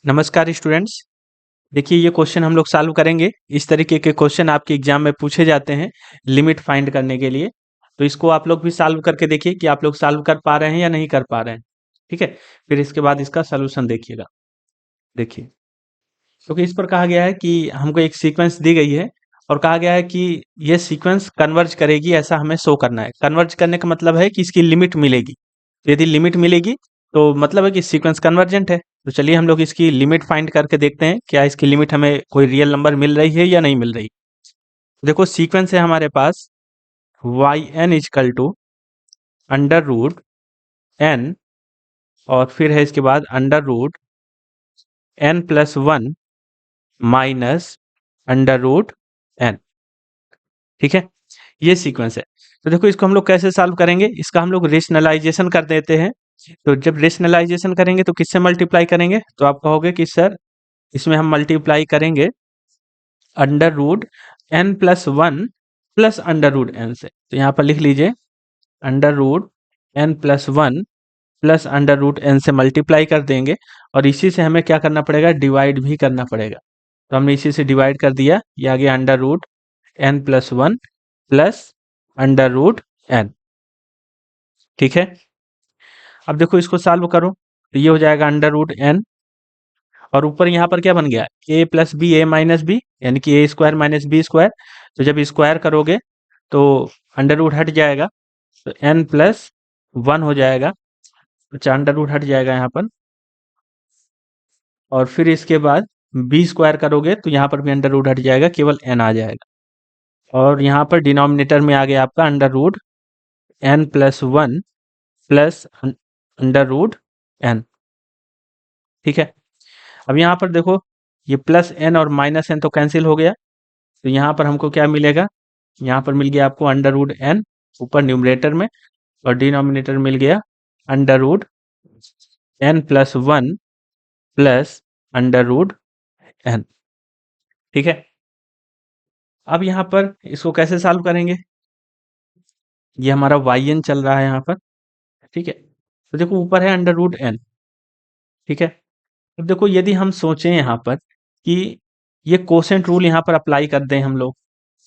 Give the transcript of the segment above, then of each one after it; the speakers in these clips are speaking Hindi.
नमस्कार स्टूडेंट्स। देखिए ये क्वेश्चन हम लोग सॉल्व करेंगे। इस तरीके के क्वेश्चन आपके एग्जाम में पूछे जाते हैं लिमिट फाइंड करने के लिए। तो इसको आप लोग भी सॉल्व करके देखिए कि आप लोग सॉल्व कर पा रहे हैं या नहीं कर पा रहे हैं। ठीक है, फिर इसके बाद इसका सलूशन देखिएगा। देखिए, क्योंकि इस पर कहा गया है कि हमको एक सीक्वेंस दी गई है और कहा गया है कि ये सीक्वेंस कन्वर्ज करेगी, ऐसा हमें शो करना है। कन्वर्ज करने का मतलब है कि इसकी लिमिट मिलेगी। तो यदि लिमिट मिलेगी तो मतलब है कि सीक्वेंस कन्वर्जेंट है। तो चलिए हम लोग इसकी लिमिट फाइंड करके देखते हैं, क्या इसकी लिमिट हमें कोई रियल नंबर मिल रही है या नहीं मिल रही। देखो सीक्वेंस है हमारे पास Y N is equal to under root N, और फिर है इसके बाद under root N plus one minus under root N. ठीक है, ये सीक्वेंस है। तो देखो इसको हम लोग कैसे सॉल्व करेंगे, इसका हम लोग रेशनलाइजेशन कर देते हैं। तो जब रेशनलाइजेशन करेंगे तो किससे मल्टीप्लाई करेंगे, तो आप कहोगे कि सर इसमें हम मल्टीप्लाई करेंगे under root N plus one plus under root n से। तो यहाँ पर लिख लीजिए under root N plus one plus under root n से मल्टीप्लाई कर देंगे, और इसी से हमें क्या करना पड़ेगा, डिवाइड भी करना पड़ेगा। तो हमने इसी से डिवाइड कर दिया, ये आ गया under root N plus one plus under root N. ठीक है, अब देखो इसको सॉल्व करो तो ये हो जाएगा अंडर रूट एन, और ऊपर यहाँ पर क्या बन गया, ए प्लस बी ए माइनस बी, यानी कि ए स्क्वायर माइनस बी स्क्वायर। तो जब स्क्वायर करोगे तो अंडर रूट हट जाएगा, तो एन प्लस वन हो जाएगा। अच्छा, अंडर रूट हट जाएगा यहाँ पर, और फिर इसके बाद बी स्क्वायर करोगे तो यहाँ पर भी अंडर रूट हट जाएगा, केवल एन आ जाएगा। और यहाँ पर डिनोमिनेटर में आ गया आपका under root N plus one plus under root N. ठीक है, अब यहाँ पर देखो ये प्लस एन और माइनस एन तो कैंसिल हो गया, तो यहाँ पर हमको क्या मिलेगा, यहाँ पर मिल गया आपको अंडर रूट एन ऊपर न्यूमरेटर में, और डिनोमिनेटर मिल गया under root N plus one plus under root N. ठीक है, अब यहाँ पर इसको कैसे सॉल्व करेंगे, ये हमारा वाई एन चल रहा है यहाँ पर। ठीक है, तो देखो ऊपर है अंडर रूट एन। ठीक है, अब देखो यदि हम सोचें यहाँ पर कि ये कोसेंट रूल यहाँ पर अप्लाई कर दें हम लोग,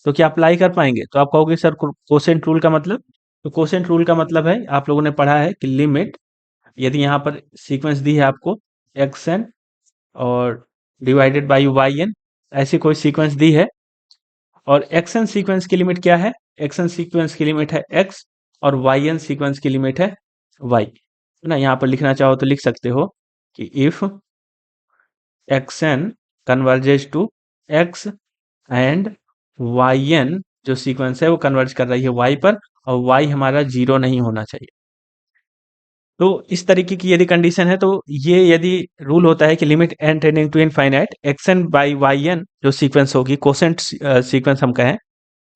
तो क्या अप्लाई कर पाएंगे, तो आप कहोगे सर कोसेंट रूल का मतलब, तो कोसेंट रूल का मतलब है, आप लोगों ने पढ़ा है कि लिमिट, यदि यहाँ पर सीक्वेंस दी है आपको एक्स एन और डिवाइडेड बाई वाई एन, ऐसी कोई सीक्वेंस दी है, और एक्स एन सीक्वेंस की लिमिट क्या है, एक्स एन सीक्वेंस की लिमिट है एक्स, और वाई एन सीक्वेंस की लिमिट है वाई। है ना, यहाँ पर लिखना चाहो तो लिख सकते हो कि if x n converges to x and y n, जो सीक्वेंस है वो कन्वर्ज कर रही है वाई पर, और वाई हमारा जीरो नहीं होना चाहिए। तो इस तरीके की यदि कंडीशन है, तो ये यदि रूल होता है कि limit n tending to infinite x n by y n जो सीक्वेंस होगी, कोसेंट सीक्वेंस हम कहें,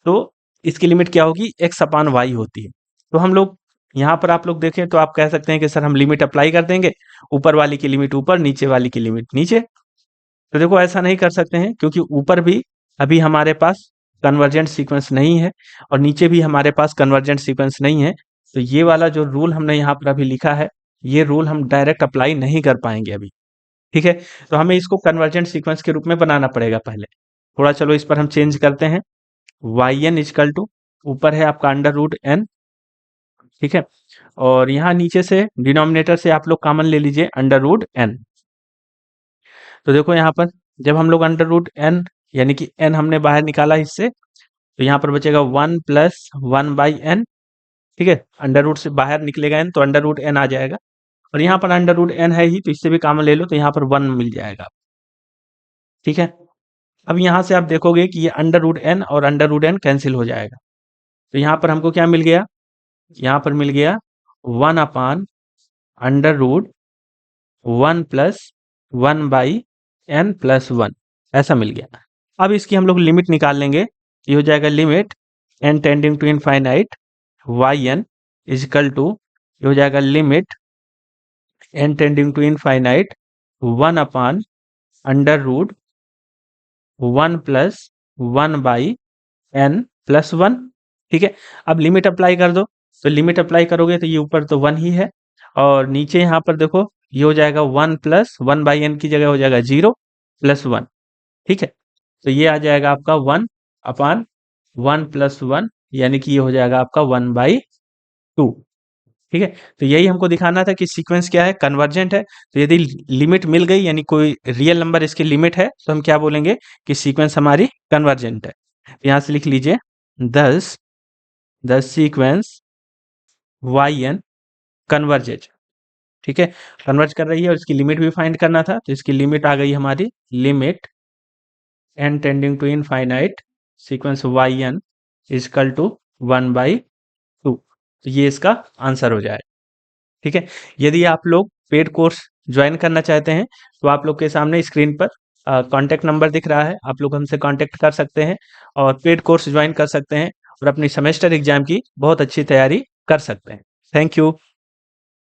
तो इसकी लिमिट क्या होगी, एक्स अपान वाई होती है। तो हम लोग यहाँ पर आप लोग देखें तो आप कह सकते हैं कि सर हम लिमिट अप्लाई कर देंगे, ऊपर वाली की लिमिट ऊपर, नीचे वाली की लिमिट नीचे। तो देखो ऐसा नहीं कर सकते हैं, क्योंकि ऊपर भी अभी हमारे पास कन्वर्जेंट सीक्वेंस नहीं है, और नीचे भी हमारे पास कन्वर्जेंट सीक्वेंस नहीं है। तो ये वाला जो रूल हमने यहाँ पर अभी लिखा है, ये रूल हम डायरेक्ट अप्लाई नहीं कर पाएंगे अभी। ठीक है, तो हमें इसको कन्वर्जेंट सीक्वेंस के रूप में बनाना पड़ेगा पहले। थोड़ा चलो इस पर हम चेंज करते हैं, वाई एन इजकल टू, ऊपर है आपका अंडर रूट एन। ठीक है, और यहाँ नीचे से डिनोमिनेटर से आप लोग कॉमन ले लीजिए अंडर रूट एन। तो देखो यहाँ पर जब हम लोग अंडर रूट एन, यानी कि एन हमने बाहर निकाला इससे, तो यहाँ पर बचेगा one plus one by n. ठीक है, अंडर रूट से बाहर निकलेगा एन, तो अंडर रूट एन आ जाएगा, और यहाँ पर अंडर रूट एन है ही, तो इससे भी कॉमन ले लो, तो यहाँ पर वन मिल जाएगा। ठीक है, अब यहाँ से आप देखोगे कि ये अंडर रूट एन और अंडर रूट एन कैंसिल हो जाएगा, तो यहाँ पर हमको क्या मिल गया, यहाँ पर मिल गया one upon under root one plus one by n plus one, ऐसा मिल गया। अब इसकी हम लोग लिमिट निकाल लेंगे, ये हो जाएगा limit n tending to infinite y N is equal to, ये हो जाएगा limit n tending to infinite one upon under root one plus one by n plus one. ठीक है, अब लिमिट अप्लाई कर दो, तो लिमिट अप्लाई करोगे तो ये ऊपर तो वन ही है, और नीचे यहाँ पर देखो ये हो जाएगा 1 प्लस 1/n की जगह हो जाएगा 0 प्लस 1। ठीक है, तो ये आ जाएगा आपका 1 अपान 1 प्लस 1, यानी कि ये हो जाएगा आपका 1/2। ठीक है, तो यही हमको दिखाना था कि सीक्वेंस क्या है, कन्वर्जेंट है। तो यदि लिमिट मिल गई, यानी कोई रियल नंबर इसकी लिमिट है, तो हम क्या बोलेंगे कि सीक्वेंस हमारी कन्वर्जेंट है। यहाँ से लिख लीजिए, thus the sequence yn converges. ठीक है, कन्वर्ज कर रही है और इसकी लिमिट भी फाइंड करना था, तो इसकी लिमिट आ गई हमारी, limit n tending to infinite sequence yn is equal to 1/2। तो ये इसका आंसर हो जाए। ठीक है, यदि आप लोग पेड कोर्स ज्वाइन करना चाहते हैं तो आप लोग के सामने स्क्रीन पर कॉन्टैक्ट नंबर दिख रहा है, आप लोग हमसे कॉन्टैक्ट कर सकते हैं और पेड कोर्स ज्वाइन कर सकते हैं और अपनी सेमेस्टर एग्जाम की बहुत अच्छी तैयारी कर सकते हैं। Thank you.